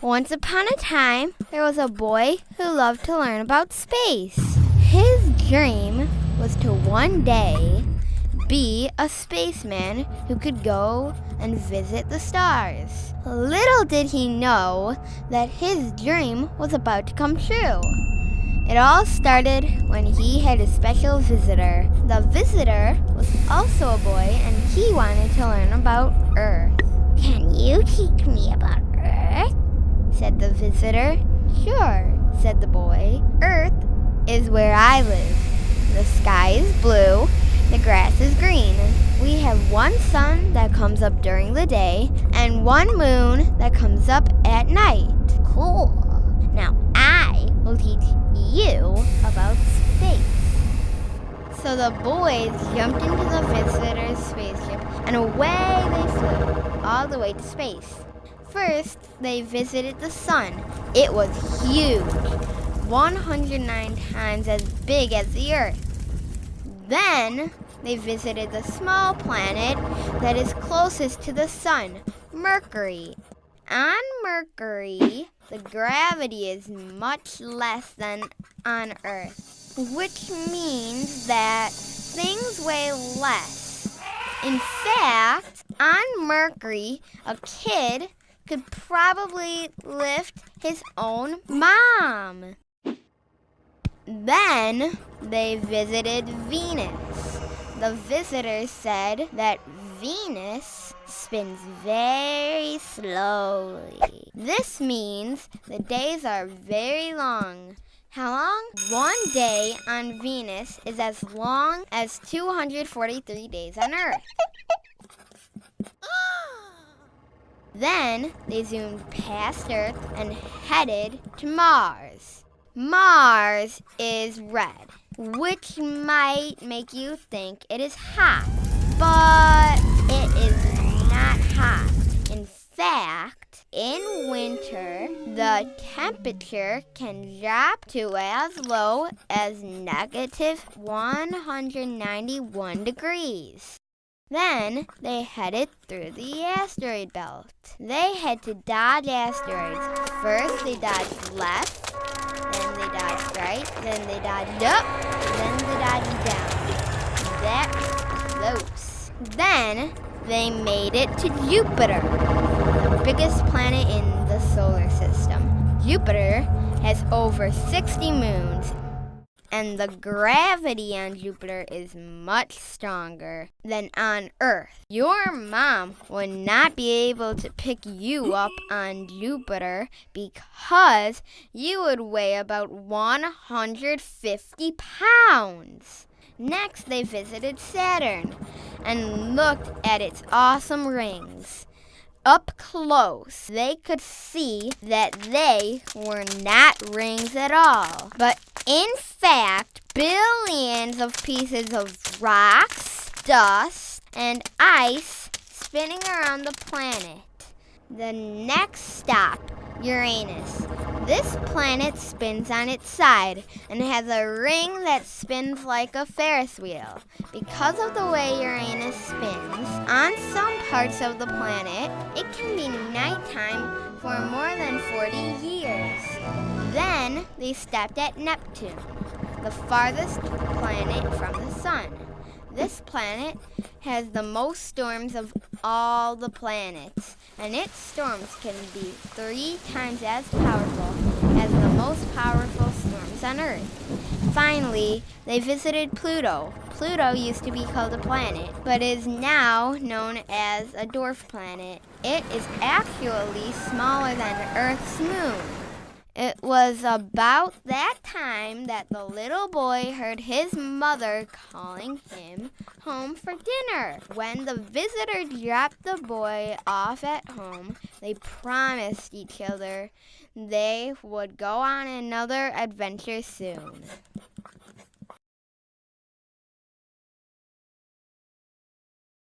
Once upon a time, there was a boy who loved to learn about space. His dream was to one day be a spaceman who could go and visit the stars. Little did he know that his dream was about to come true. It all started when he had a special visitor. The visitor was also a boy, and he wanted to learn about Earth. "Can you teach me about Earth?" said the visitor. "Sure," said the boy. "Earth is where I live. The sky is blue, the grass is green. We have one sun that comes up during the day and one moon that comes up at night." "Cool. Now I will teach you about space." So the boys jumped into the visitor's spaceship and away they flew, all the way to space. First, they visited the sun. It was huge, 109 times as big as the Earth. Then, they visited the small planet that is closest to the sun, Mercury. On Mercury, the gravity is much less than on Earth, which means that things weigh less. In fact, on Mercury, a kid could probably lift his own mom. Then they visited Venus. The visitors said that Venus spins very slowly. This means the days are very long. How long? One day on Venus is as long as 243 days on Earth. Then they zoomed past Earth and headed to Mars. Mars is red, which might make you think it is hot, but it is not hot. In fact, in winter, the temperature can drop to as low as negative 191 degrees. Then they headed through the asteroid belt. They had to dodge asteroids. First they dodged left, then they dodged right, then they dodged up, then they dodged down. That was close. Then they made it to Jupiter, the biggest planet in the solar system. Jupiter has over 60 moons, and the gravity on Jupiter is much stronger than on Earth. Your mom would not be able to pick you up on Jupiter because you would weigh about 150 pounds. Next, they visited Saturn and looked at its awesome rings. Up close, they could see that they were not rings at all, but in fact, billions of pieces of rocks, dust, and ice spinning around the planet. The next stop, Uranus. This planet spins on its side and has a ring that spins like a Ferris wheel. Because of the way Uranus spins, on some parts of the planet, it can be nighttime for more than 40 years. Then they stopped at Neptune, the farthest planet from the sun. This planet has the most storms of all the planets, and its storms can be 3 times as powerful as the most powerful storms on Earth. Finally, they visited Pluto. Pluto used to be called a planet, but is now known as a dwarf planet. It is actually smaller than Earth's moon. It was about that time that the little boy heard his mother calling him home for dinner. When the visitor dropped the boy off at home, they promised each other they would go on another adventure soon.